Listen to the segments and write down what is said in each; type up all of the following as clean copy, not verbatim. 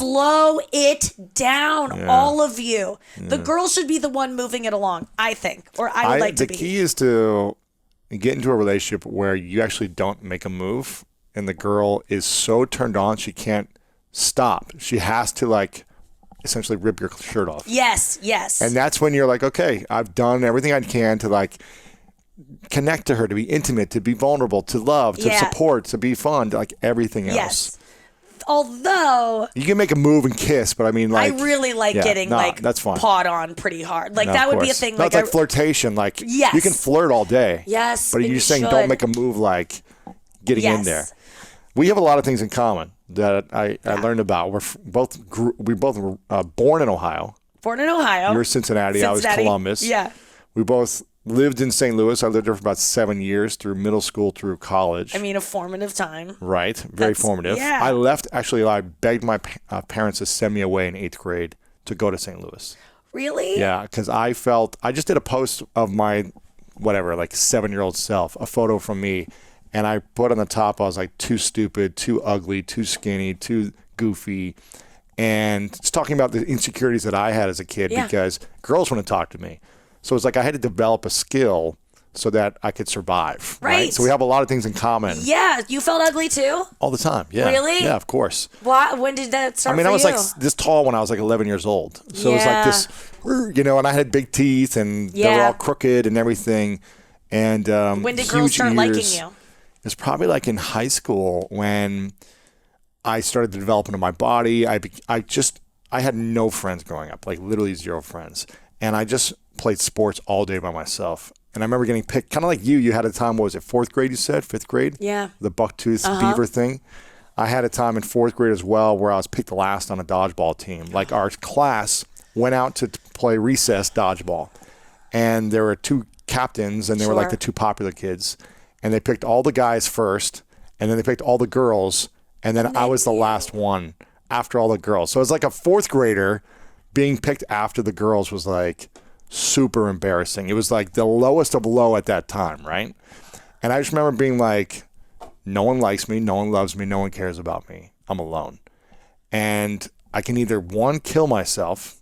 Slow it down, all of you. The girl should be the one moving it along, I think, or I would like to be. The key is to get into a relationship where you actually don't make a move, and the girl is so turned on she can't stop. She has to like essentially rip your shirt off. Yes. And that's when you're like, okay, I've done everything I can to like connect to her, to be intimate, to be vulnerable, to love, to support, to be fun, to like everything else. Yes. Although you can make a move and kiss, but I mean, like, I really like getting that's fine. pawed on pretty hard. Like that would be a thing. No, Like it's like flirtation. Like you can flirt all day. Yes, but you're saying don't make a move like getting in there. We have a lot of things in common that I learned about. We both were born in Ohio. Born in Ohio. You're Cincinnati. I was Columbus. Yeah. We both lived in St. Louis. I lived there for about 7 years, through middle school, through college. I mean, a formative time. Right. Very formative. Yeah. I left, actually, I begged my parents to send me away in 8th grade to go to St. Louis. Really? Yeah, because I just did a post of my, whatever, like 7-year-old self, a photo from me, and I put on the top, I was like, too stupid, too ugly, too skinny, too goofy, and just talking about the insecurities that I had as a kid because girls want to talk to me. So it's like I had to develop a skill so that I could survive. Right. So we have a lot of things in common. Yeah. You felt ugly too? All the time. Yeah. Really? Yeah, of course. Why? When did that start for you? I was like this tall when I was like 11 years old. So it was like this, and I had big teeth and they were all crooked and everything. And when did girls start liking you? It was probably like in high school when I started to develop into my body. I had no friends growing up, like literally 0 friends. And I just played sports all day by myself. And I remember getting picked, kind of like you had a time, what was it, 4th grade you said, 5th grade? Yeah. The bucktooth beaver thing. I had a time in 4th grade as well where I was picked last on a dodgeball team. Like our class went out to play recess dodgeball. And there were 2 captains, and they were like the 2 popular kids. And they picked all the guys first, and then they picked all the girls, and then I was the last one after all the girls. So it was like a 4th grader being picked after the girls was like super embarrassing. It was like the lowest of low at that time, right? And I just remember being like, no one likes me, no one loves me, no one cares about me. I'm alone. And I can either, one, kill myself.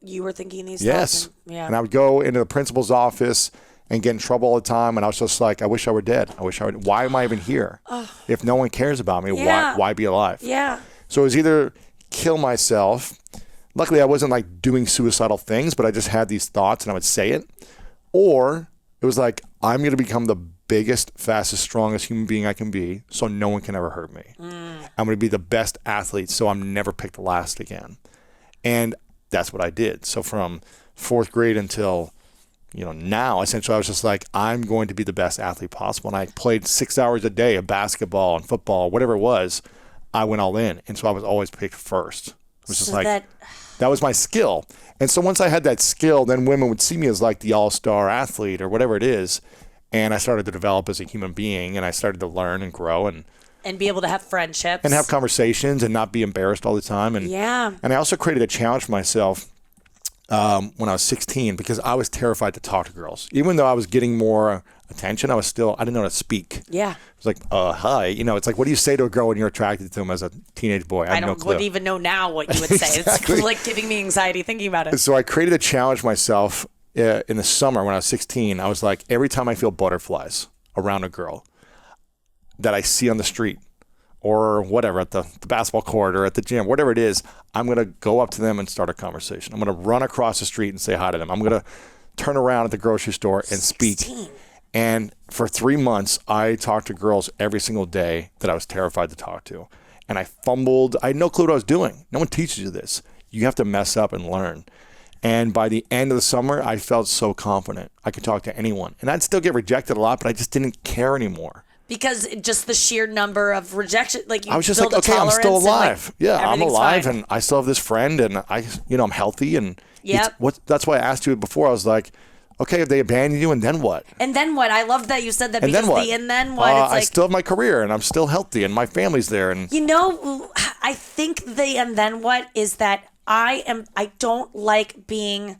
You were thinking these thoughts? Yes. And I would go into the principal's office and get in trouble all the time. And I was just like, I wish I were dead. Why am I even here? If no one cares about me, why be alive? Yeah. So it was either kill myself. Luckily, I wasn't like doing suicidal things, but I just had these thoughts and I would say it. Or it was like, I'm going to become the biggest, fastest, strongest human being I can be so no one can ever hurt me. I'm going to be the best athlete so I'm never picked last again. And that's what I did. So from 4th grade until now, essentially, I was just like, I'm going to be the best athlete possible. And I played 6 hours a day of basketball and football, whatever it was. I went all in. And so I was always picked first. It was just that was my skill. And so once I had that skill, then women would see me as like the all-star athlete or whatever it is. And I started to develop as a human being, and I started to learn and grow and be able to have friendships. And have conversations and not be embarrassed all the time. And and I also created a challenge for myself when I was 16 because I was terrified to talk to girls. Even though I was getting more attention, I didn't know how to speak. Yeah. It was like, hi. It's like, what do you say to a girl when you're attracted to them as a teenage boy? I wouldn't even know now what you would say. Exactly. It's like giving me anxiety thinking about it. So I created a challenge myself in the summer when I was 16. I was like, every time I feel butterflies around a girl that I see on the street or whatever, at the basketball court or at the gym, whatever it is, I'm going to go up to them and start a conversation. I'm going to run across the street and say hi to them. I'm going to turn around at the grocery store and 16. Speak. And for 3 months, I talked to girls every single day that I was terrified to talk to. And I fumbled. I had no clue what I was doing. No one teaches you this. You have to mess up and learn. And by the end of the summer, I felt so confident. I could talk to anyone. And I'd still get rejected a lot, but I just didn't care anymore. Because just the sheer number of rejection, like I was just like, okay, I'm still alive. I'm alive, and I still have this friend, and I'm healthy, and that's why I asked you before. I was like, okay, if they abandon you, and then what? And then what? I love that you said that because then what? And then what? It's like, I still have my career, and I'm still healthy, and my family's there, and I think the and then what is that I don't like being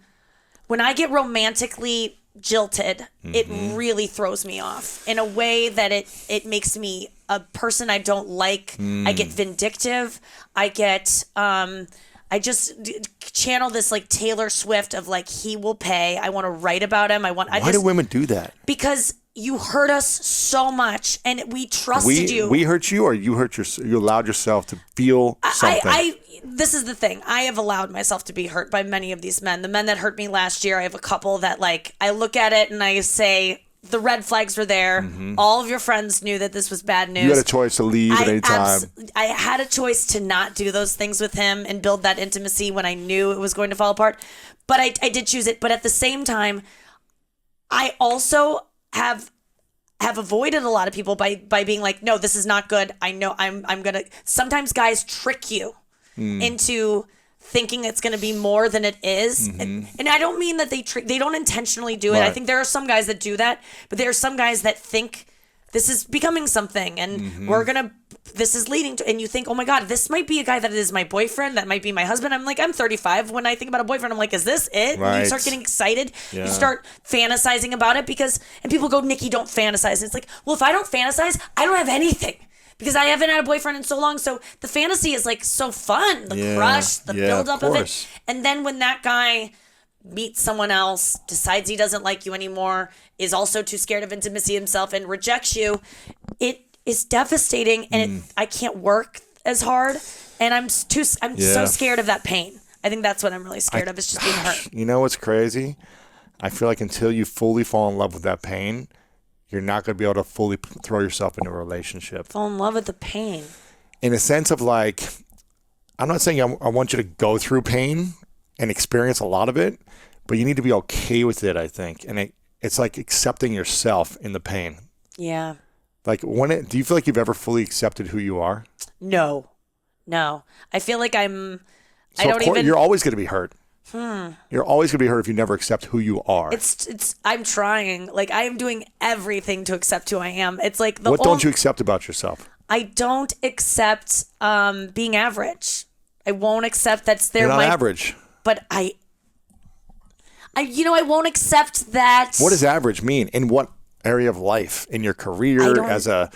when I get romantically jilted, it really throws me off in a way that it makes me a person I don't like. I get vindictive. I get I just channel this like Taylor Swift of like, he will pay. I want to write about him. Why do women do that? Because you hurt us so much, and we trusted you. We hurt you, or you allowed yourself to feel something? This is the thing. I have allowed myself to be hurt by many of these men. The men that hurt me last year, I have a couple that like, I look at it and I say, the red flags were there. Mm-hmm. All of your friends knew that this was bad news. You had a choice to leave at any time. I had a choice to not do those things with him and build that intimacy when I knew it was going to fall apart. But I did choose it. But at the same time, I also have avoided a lot of people by being like, no, this is not good. I know I'm going to... Sometimes guys trick you into thinking it's going to be more than it is. Mm-hmm. And I don't mean that they don't intentionally do it. Right. I think there are some guys that do that, but there are some guys that think this is becoming something and this is leading to, and you think, oh my God, this might be a guy that is my boyfriend. That might be my husband. I'm like, I'm 35. When I think about a boyfriend, I'm like, is this it? Right. And you start getting excited. Yeah. You start fantasizing about it and people go, Nikki, don't fantasize. And it's like, well, if I don't fantasize, I don't have anything. Because I haven't had a boyfriend in so long. So the fantasy is like so fun. The crush, the buildup of it. And then when that guy meets someone else, decides he doesn't like you anymore, is also too scared of intimacy himself and rejects you, it is devastating. And I can't work as hard. And I'm so scared of that pain. I think that's what I'm really scared of, is just being hurt. You know what's crazy? I feel like until you fully fall in love with that pain, you're not going to be able to fully throw yourself into a relationship. Fall in love with the pain. In a sense of like, I'm not saying I want you to go through pain and experience a lot of it, but you need to be okay with it, I think. And it's like accepting yourself in the pain. Yeah. Like, do you feel like you've ever fully accepted who you are? No. I feel like you're always going to be hurt. You're always going to be hurt if you never accept who you are. I'm trying. Like, I am doing everything to accept who I am. It's like what don't you accept about yourself? I don't accept being average. I won't accept that's You're not average. But I won't accept that. What does average mean? In what area of life? In your career, as a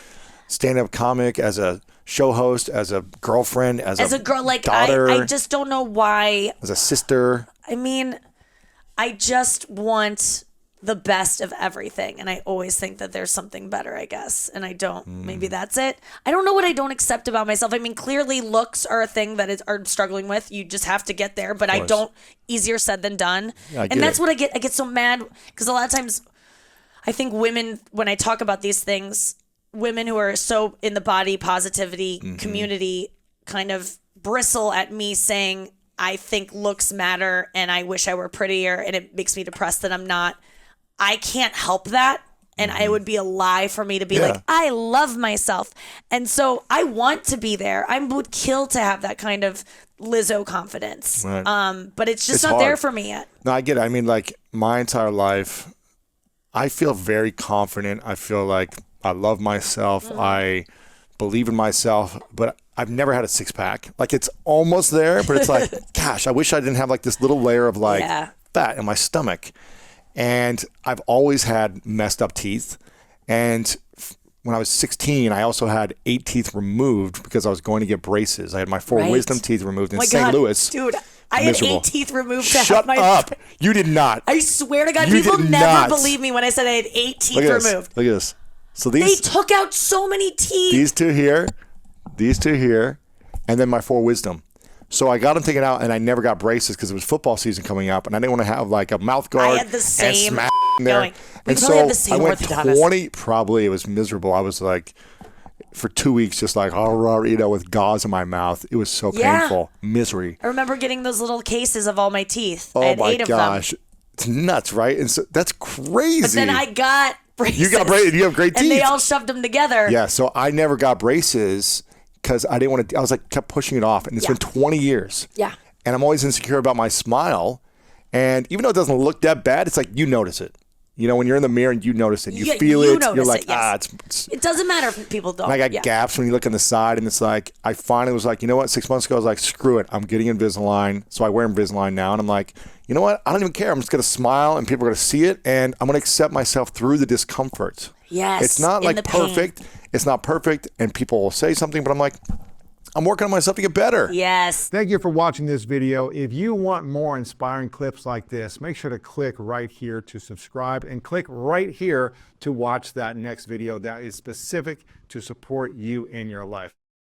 stand-up comic, as a show host, as a girlfriend, as a girl, like daughter, I just don't know why. As a sister. I mean, I just want the best of everything, and I always think that there's something better, I guess, and I don't. Maybe that's it. I don't know what I don't accept about myself. I mean, clearly looks are a thing that are struggling with. You just have to get there, but I don't. Easier said than done. Yeah, and that's what I get. I get so mad because a lot of times I think women, when I talk about these things, women who are so in the body positivity community kind of bristle at me saying, I think looks matter and I wish I were prettier, and it makes me depressed that I'm not. I can't help that. And it would be a lie for me to be like, I love myself. And so I want to be there. I would kill to have that kind of Lizzo confidence. Right. But it's just not hard. There for me yet. No, I get it. I mean, like my entire life, I feel very confident. I feel like I love myself. I believe in myself, but I've never had a six pack. Like it's almost there, but it's like, gosh, I wish I didn't have like this little layer of like fat in my stomach. And I've always had messed up teeth. And when I was 16, I also had 8 teeth removed because I was going to get braces. I had my 4 wisdom teeth removed in St. Louis. Dude, I had 8 teeth removed to Shut have my... up. You did not. I swear to God, people never believe me when I said I had 8 teeth removed. Look at this. So they took out so many teeth. These two here, and then my 4 wisdom. So I got them taken out, and I never got braces because it was football season coming up, and I didn't want to have like a mouth guard. I had the same and smack in there. Going. And so had the same I went 20. Probably it was miserable. I was like, for 2 weeks, just like with gauze in my mouth. It was so painful, misery. I remember getting those little cases of all my teeth. Oh I had my 8 gosh, of them. It's nuts, right? And so that's crazy. But then I got braces. You got braces. You have great teeth. And they all shoved them together. Yeah. So I never got braces. Because I didn't want to, I was like, kept pushing it off. And it's been 20 years. Yeah. And I'm always insecure about my smile. And even though it doesn't look that bad, it's like, you notice it. You know, when you're in the mirror and you notice it, you feel it. You're like, it's. It doesn't matter if people don't. And I got gaps when you look on the side. And it's like, I finally was like, you know what? 6 months ago, I was like, screw it. I'm getting Invisalign. So I wear Invisalign now. And I'm like, you know what? I don't even care. I'm just going to smile and people are going to see it. And I'm going to accept myself through the discomfort. Yes. It's not like perfect. It's not perfect, and people will say something, but I'm like, I'm working on myself to get better. Yes. Thank you for watching this video. If you want more inspiring clips like this, make sure to click right here to subscribe and click right here to watch that next video that is specific to support you in your life.